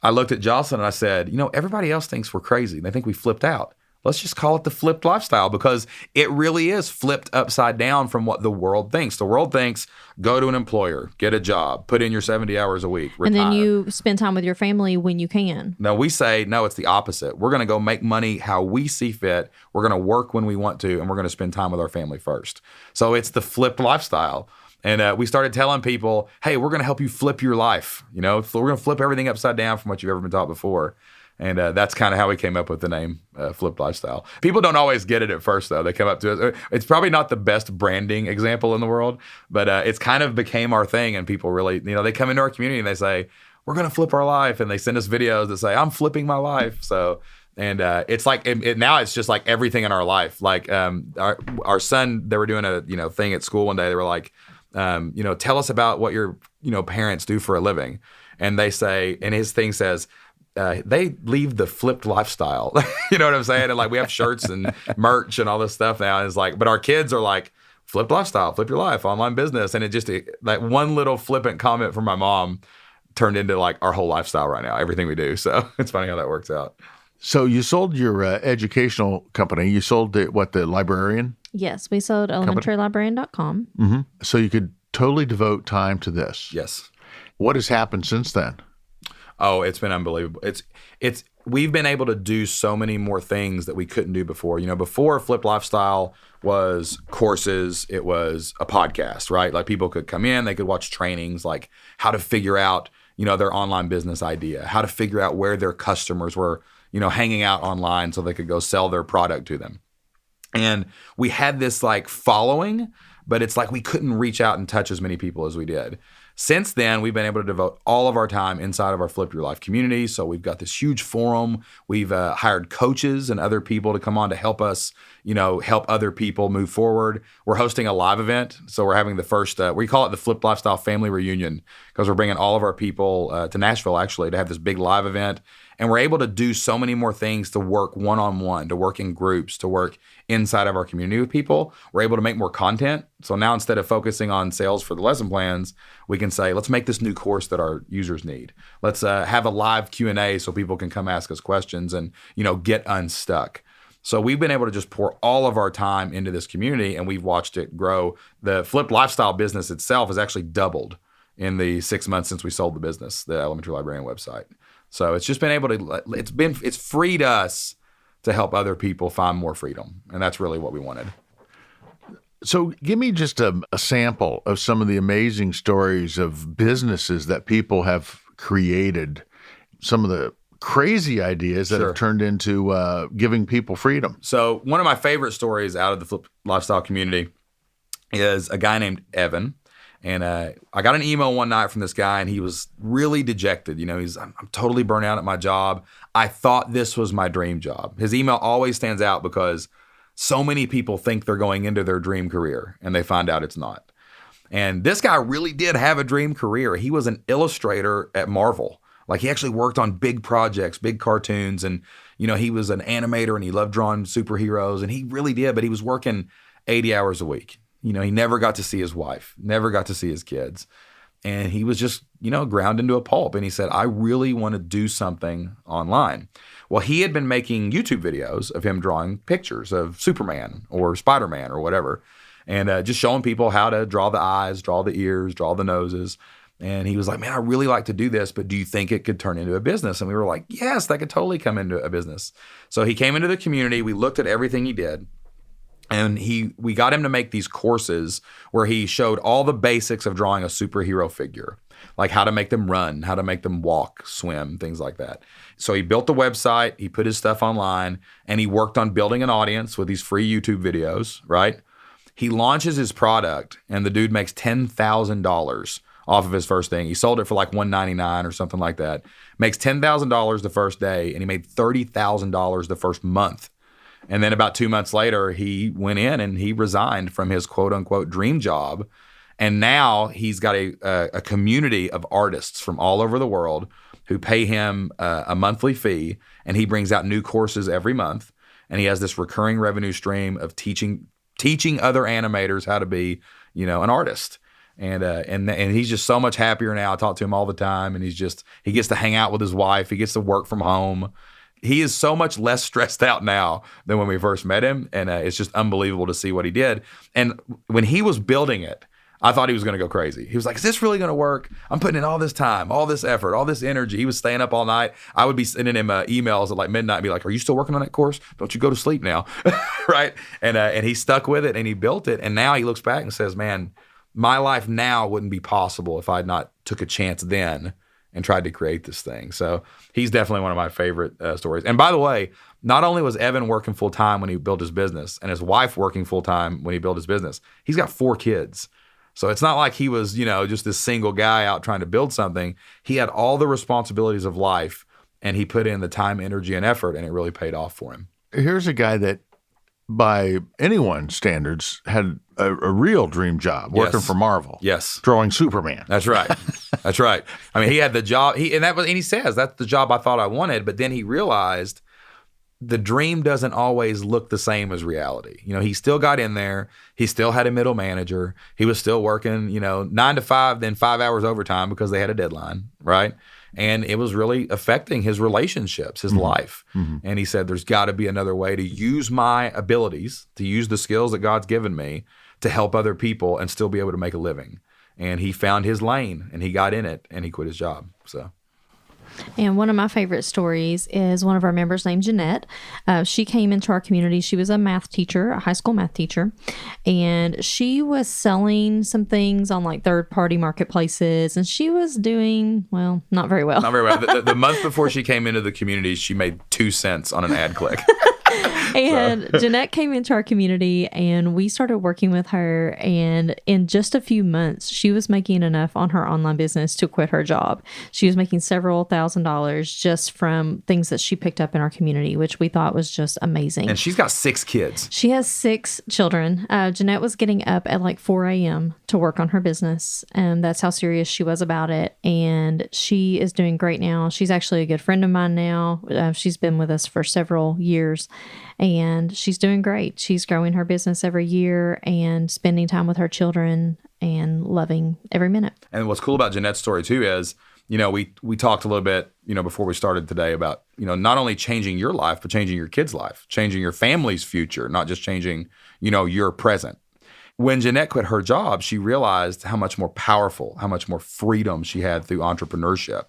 I looked at Jocelyn and I said, everybody else thinks we're crazy. They think we flipped out. Let's just call it the flipped lifestyle, because it really is flipped upside down from what the world thinks. The world thinks, go to an employer, get a job, put in your 70 hours a week, retire. And then you spend time with your family when you can. No, we say, no, it's the opposite. We're going to go make money how we see fit. We're going to work when we want to, and we're going to spend time with our family first. So it's the flipped lifestyle. And we started telling people, hey, we're going to help you flip your life. We're going to flip everything upside down from what you've ever been taught before. And that's kind of how we came up with the name Flipped Lifestyle. People don't always get it at first, though. They come up to us. It's probably not the best branding example in the world, but it's kind of became our thing. And people really, they come into our community and they say, we're going to flip our life. And they send us videos that say, I'm flipping my life. So, and it's like, now it's just like everything in our life. Like our son, they were doing a thing at school one day. They were like, tell us about what your parents do for a living. And they say, and his thing says, they leave the flipped lifestyle. You know what I'm saying? And like we have shirts and merch and all this stuff now. And it's like, but our kids are like, flipped lifestyle, flip your life, online business. And that one little flippant comment from my mom turned into like our whole lifestyle right now, everything we do. So it's funny how that works out. So you sold your educational company. You sold the librarian? Yes, we sold elementarylibrarian.com. Mm-hmm. So you could totally devote time to this. Yes. What has happened since then? Oh, it's been unbelievable. We've been able to do so many more things that we couldn't do before. Before Flipped Lifestyle was courses, it was a podcast, right? Like people could come in, they could watch trainings, like how to figure out, their online business idea, how to figure out where their customers were, hanging out online so they could go sell their product to them. And we had this like following, but it's like we couldn't reach out and touch as many people as we did. Since then, we've been able to devote all of our time inside of our Flip Your Life community. So we've got this huge forum. We've hired coaches and other people to come on to help us, help other people move forward. We're hosting a live event. So we're having the first, we call it the Flip Lifestyle Family Reunion, because we're bringing all of our people to Nashville, actually, to have this big live event. And we're able to do so many more things to work one-on-one, to work in groups, to work inside of our community with people. We're able to make more content. So now instead of focusing on sales for the lesson plans, we can say, let's make this new course that our users need. Let's have a live Q&A so people can come ask us questions and, get unstuck. So we've been able to just pour all of our time into this community, and we've watched it grow. The Flipped Lifestyle business itself has actually doubled in the 6 months since we sold the business, the Elementary Librarian website. So it's just been able to, it's freed us to help other people find more freedom. And that's really what we wanted. So give me just a sample of some of the amazing stories of businesses that people have created, some of the crazy ideas that have turned into giving people freedom. So one of my favorite stories out of the Flip Lifestyle community is a guy named Evan. And I got an email one night from this guy, and he was really dejected. I'm totally burnt out at my job. I thought this was my dream job. His email always stands out because so many people think they're going into their dream career, and they find out it's not. And this guy really did have a dream career. He was an illustrator at Marvel. Like, he actually worked on big projects, big cartoons, and, he was an animator, and he loved drawing superheroes, and he really did, but he was working 80 hours a week. He never got to see his wife, never got to see his kids. And he was just, ground into a pulp. And he said, I really want to do something online. Well, he had been making YouTube videos of him drawing pictures of Superman or Spider-Man or whatever, and just showing people how to draw the eyes, draw the ears, draw the noses. And he was like, man, I really like to do this, but do you think it could turn into a business? And we were like, yes, that could totally come into a business. So he came into the community. We looked at everything he did. And we got him to make these courses where he showed all the basics of drawing a superhero figure, like how to make them run, how to make them walk, swim, things like that. So he built the website, he put his stuff online, and he worked on building an audience with these free YouTube videos, right? He launches his product, and the dude makes $10,000 off of his first thing. He sold it for like $199 or something like that. Makes $10,000 the first day, and he made $30,000 the first month. And then about 2 months later, he went in and he resigned from his quote unquote dream job. And now he's got a community of artists from all over the world who pay him a monthly fee, and he brings out new courses every month. And he has this recurring revenue stream of teaching other animators how to be, an artist. And he's just so much happier now. I talk to him all the time, and he gets to hang out with his wife. He gets to work from home. He is so much less stressed out now than when we first met him, and it's just unbelievable to see what he did. And when he was building it, I thought he was going to go crazy. He was like, is this really going to work? I'm putting in all this time, all this effort, all this energy. He was staying up all night. I would be sending him emails at like midnight and be like, are you still working on that course? Don't you go to sleep now? Right? And he stuck with it, and he built it. And now he looks back and says, man, my life now wouldn't be possible if I had not took a chance then and tried to create this thing. So he's definitely one of my favorite stories. And by the way, not only was Evan working full time when he built his business, and his wife working full time when he built his business, he's got 4 kids. So it's not like he was, just this single guy out trying to build something. He had all the responsibilities of life, and he put in the time, energy, and effort, and it really paid off for him. Here's a guy that, by anyone's standards, had a real dream job working for Marvel. Yes. Drawing Superman. That's right. That's right. I mean, he had the job, and he says, that's the job I thought I wanted, but then he realized the dream doesn't always look the same as reality. He still got in there. He still had a middle manager. He was still working, 9 to 5, then 5 hours overtime because they had a deadline, right? And it was really affecting his relationships, his life. Mm-hmm. And he said, there's got to be another way to use my abilities, to use the skills that God's given me to help other people and still be able to make a living. And he found his lane, and he got in it, and he quit his job. So. And one of my favorite stories is one of our members named Jeanette. She came into our community. She was a math teacher, a high school math teacher, and she was selling some things on like third-party marketplaces, and she was doing, well, not very well. Not very well. The month before she came into the community, she made 2 cents on an ad click. And Jeanette came into our community, and we started working with her, and in just a few months, she was making enough on her online business to quit her job. She was making several $1,000s just from things that she picked up in our community, which we thought was just amazing. And she's got 6 kids. She has 6 children. Jeanette was getting up at like 4 a.m. to work on her business, and that's how serious she was about it. And she is doing great now. She's actually a good friend of mine now. She's been with us for several years. And she's doing great. She's growing her business every year and spending time with her children and loving every minute. And what's cool about Jeanette's story too is, we talked a little bit, before we started today about, not only changing your life, but changing your kids' life, changing your family's future, not just changing, your present. When Jeanette quit her job, she realized how much more powerful, how much more freedom she had through entrepreneurship.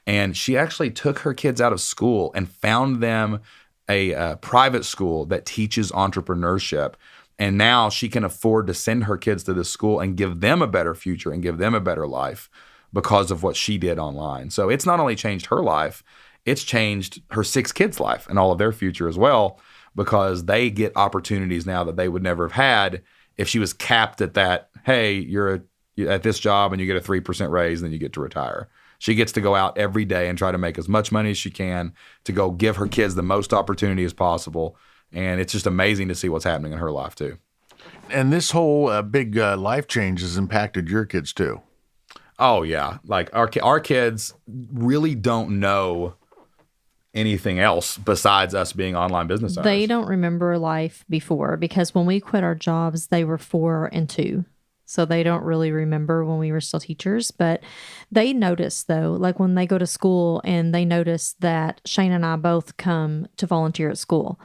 And she actually took her kids out of school and found them a private school that teaches entrepreneurship. And now she can afford to send her kids to this school and give them a better future and give them a better life because of what she did online. So it's not only changed her life, it's changed her 6 kids' life and all of their future as well, because they get opportunities now that they would never have had if she was capped at that, hey, you're at this job and you get a 3% raise and then you get to retire. She gets to go out every day and try to make as much money as she can to go give her kids the most opportunity as possible. And it's just amazing to see what's happening in her life too. And this whole big life change has impacted your kids too. Oh yeah. Like our kids really don't know anything else besides us being online business owners. They don't remember life before, because when we quit our jobs, they were 4 and 2. So they don't really remember when we were still teachers, but they notice though, like when they go to school and they notice that Shane and I both come to volunteer at school.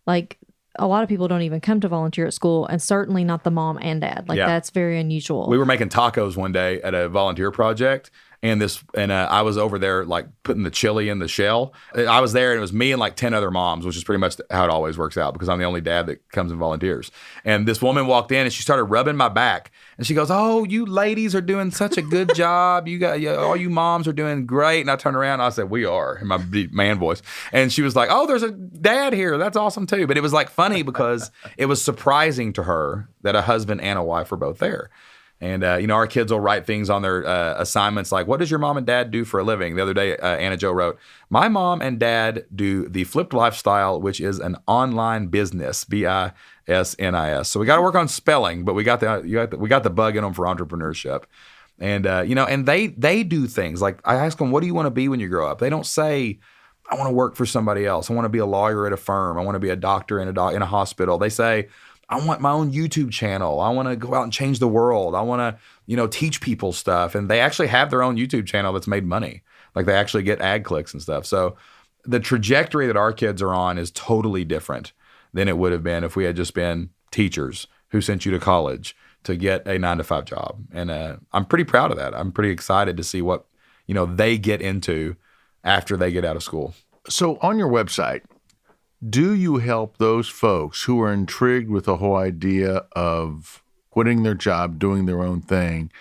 Like a lot of people don't even come to volunteer at school, and certainly not the mom and dad. Like that's very unusual. We were making tacos one day at a volunteer project, and I was over there like putting the chili in the shell. I was there, and it was me and like 10 other moms, which is pretty much how it always works out because I'm the only dad that comes and volunteers. And this woman walked in and she started rubbing my back, and she goes, "Oh, you ladies are doing such a good job. All you moms are doing great." And I turned around and I said, "We are," in my deep man voice. And she was like, "Oh, there's a dad here. That's awesome too." But it was like funny because it was surprising to her that a husband and a wife were both there. And, our kids will write things on their assignments like, "What does your mom and dad do for a living?" The other day, Anna Jo wrote, "My mom and dad do the Flipped Lifestyle, which is an online business, BISNIS." So we got to work on spelling, but we got the bug in them for entrepreneurship. And, and they do things like I ask them, what do you want to be when you grow up? They don't say, I want to work for somebody else. I want to be a lawyer at a firm. I want to be a doctor in a hospital. They say, I want my own YouTube channel. I want to go out and change the world. I want to, teach people stuff. And they actually have their own YouTube channel that's made money. Like they actually get ad clicks and stuff. So the trajectory that our kids are on is totally different than it would have been if we had just been teachers who sent you to college to get a 9-to-5 job. And I'm pretty proud of that. I'm pretty excited to see what, they get into after they get out of school. So on your website, do you help those folks who are intrigued with the whole idea of quitting their job, doing their own thing?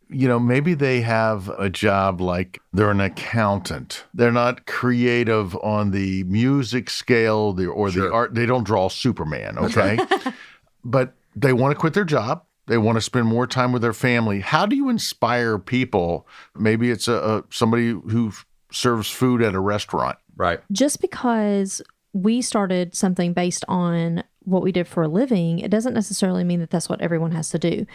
Maybe they have a job like they're an accountant. They're not creative on the music scale or the art. They don't draw Superman, okay? But they want to quit their job. They want to spend more time with their family. How do you inspire people? Maybe it's somebody who serves food at a restaurant. Right. Just because we started something based on what we did for a living, it doesn't necessarily mean that that's what everyone has to do.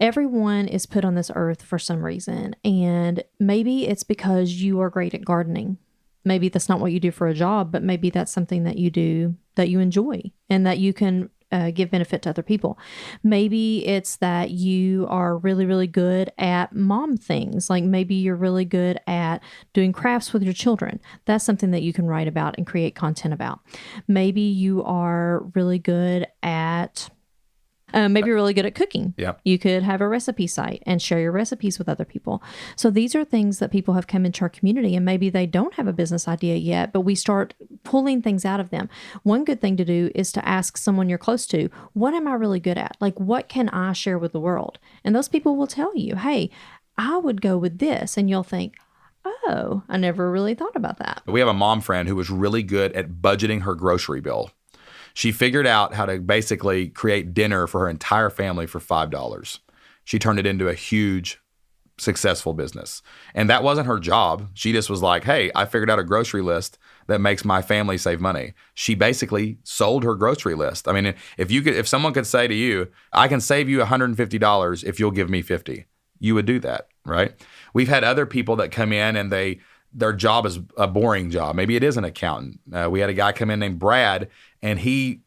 Everyone is put on this earth for some reason. And maybe it's because you are great at gardening. Maybe that's not what you do for a job, but maybe that's something that you do that you enjoy and that you can give benefit to other people. Maybe it's that you are really, really good at mom things. Like maybe you're really good at doing crafts with your children. That's something that you can write about and create content about. Maybe you are really good at maybe you're really good at cooking. Yeah. You could have a recipe site and share your recipes with other people. So these are things that people have come into our community, and maybe they don't have a business idea yet, but we start pulling things out of them. One good thing to do is to ask someone you're close to, what am I really good at? Like, what can I share with the world? And those people will tell you, hey, I would go with this. And you'll think, oh, I never really thought about that. We have a mom friend who was really good at budgeting her grocery bill. She figured out how to basically create dinner for her entire family for $5. She turned it into a huge, successful business. And that wasn't her job. She just was like, hey, I figured out a grocery list that makes my family save money. She basically sold her grocery list. I mean, if someone could say to you, I can save you $150 if you'll give me $50, you would do that, right? We've had other people that come in and their job is a boring job. Maybe it is an accountant. We had a guy come in named Brad, and he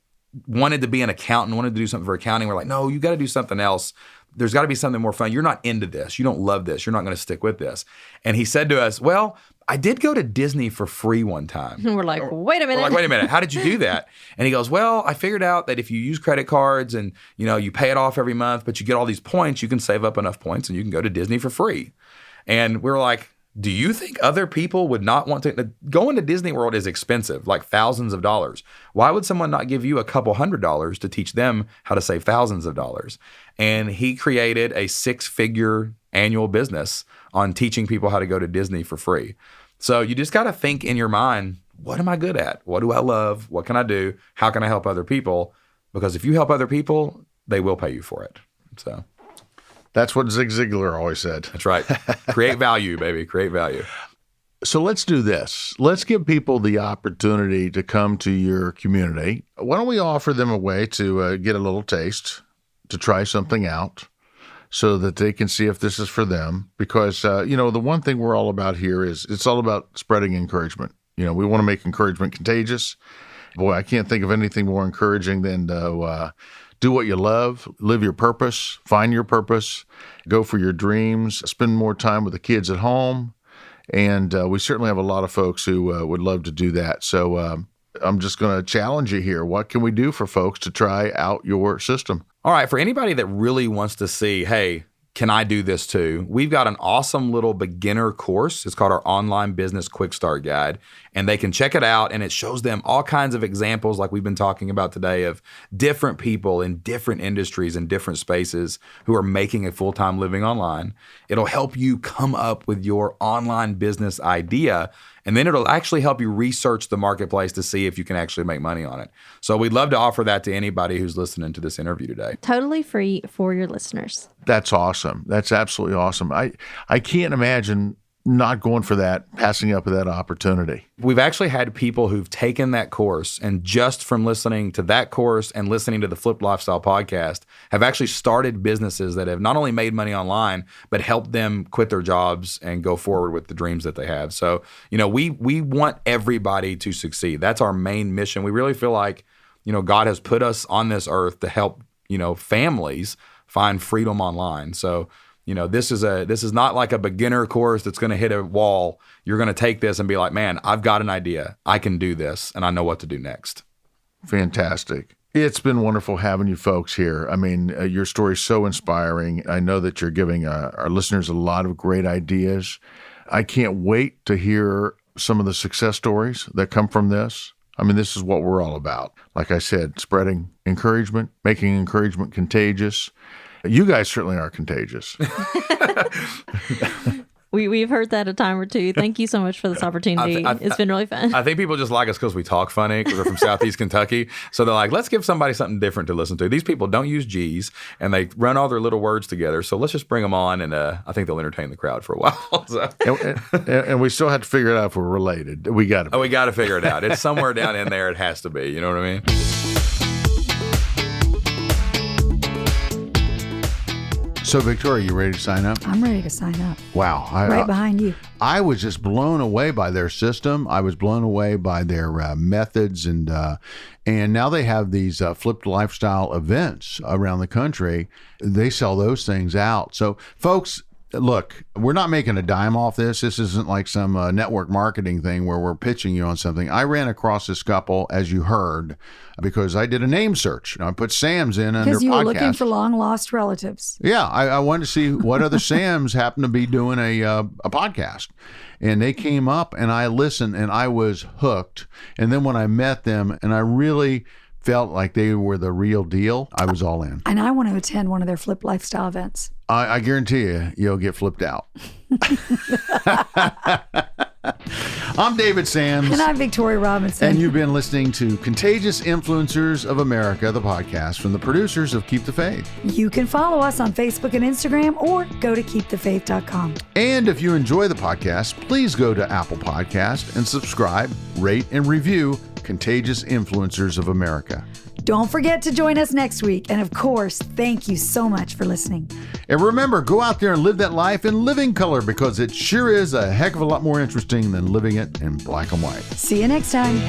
wanted to be an accountant, wanted to do something for accounting. We're like, no, you got to do something else. There's got to be something more fun. You're not into this. You don't love this. You're not going to stick with this. And he said to us, well, I did go to Disney for free one time. We're like, wait a minute. How did you do that? And he goes, well, I figured out that if you use credit cards and, you pay it off every month, but you get all these points, you can save up enough points and you can go to Disney for free. And we were like, do you think other people would not want to? Going to Disney World is expensive, like thousands of dollars. Why would someone not give you a couple $100s to teach them how to save thousands of dollars? And he created a 6-figure annual business on teaching people how to go to Disney for free. So you just got to think in your mind, what am I good at? What do I love? What can I do? How can I help other people? Because if you help other people, they will pay you for it. So that's what Zig Ziglar always said. That's right. Create value, baby. Create value. So let's do this. Let's give people the opportunity to come to your community. Why don't we offer them a way to get a little taste, to try something out so that they can see if this is for them? Because, the one thing we're all about here is it's all about spreading encouragement. We want to make encouragement contagious. Boy, I can't think of anything more encouraging than do what you love, live your purpose, find your purpose, go for your dreams, spend more time with the kids at home. And we certainly have a lot of folks who would love to do that. So I'm just going to challenge you here. What can we do for folks to try out your system? All right. For anybody that really wants to see, hey, can I do this too? We've got an awesome little beginner course. It's called our Online Business Quick Start Guide, and they can check it out, and it shows them all kinds of examples like we've been talking about today of different people in different industries and different spaces who are making a full-time living online. It'll help you come up with your online business idea, and then it'll actually help you research the marketplace to see if you can actually make money on it. So we'd love to offer that to anybody who's listening to this interview today. Totally free for your listeners. That's awesome. That's absolutely awesome. I can't imagine not going for that, passing up that opportunity? We've actually had people who've taken that course and just from listening to that course and listening to the Flipped Lifestyle podcast have actually started businesses that have not only made money online, but helped them quit their jobs and go forward with the dreams that they have. So, we want everybody to succeed. That's our main mission. We really feel like, God has put us on this earth to help, families find freedom online. So, this is not like a beginner course that's going to hit a wall. You're going to take this and be like, man, I've got an idea. I can do this, and I know what to do next. Fantastic. It's been wonderful having you folks here. I mean, your story is so inspiring. I know that you're giving our listeners a lot of great ideas. I can't wait to hear some of the success stories that come from this. I mean, this is what we're all about. Like I said, spreading encouragement, making encouragement contagious. You guys certainly are contagious. We've heard that a time or two. Thank you so much for this opportunity. It's been really fun. I think people just like us because we talk funny, because we're from Southeast Kentucky. So they're like, let's give somebody something different to listen to. These people don't use G's, and they run all their little words together. So let's just bring them on, and I think they'll entertain the crowd for a while. So. And we still have to figure it out if we're related. We got to figure it out. It's somewhere down in there. It has to be. You know what I mean? So, Victoria, you ready to sign up? I'm ready to sign up. Wow. Right behind you. I was just blown away by their system. I was blown away by their methods. And now they have these flipped lifestyle events around the country. They sell those things out. So, folks, look, we're not making a dime off this. This isn't like some network marketing thing where we're pitching you on something. I ran across this couple, as you heard, because I did a name search. I put Sams in under podcast. Because you were looking for long lost relatives. Yeah, I wanted to see what other Sams happen to be doing a podcast. And they came up and I listened and I was hooked. And then when I met them and I really felt like they were the real deal, I was all in. And I want to attend one of their Flip Lifestyle events. I guarantee you'll get flipped out. I'm David Sams. And I'm Victoria Robinson. And you've been listening to Contagious Influencers of America, the podcast from the producers of Keep the Faith. You can follow us on Facebook and Instagram or go to KeepTheFaith.com. And if you enjoy the podcast, please go to Apple Podcast and subscribe, rate, and review Contagious Influencers of America. Don't forget to join us next week. And of course, thank you so much for listening. And remember, go out there and live that life in living color, because it sure is a heck of a lot more interesting than living it in black and white. See you next time.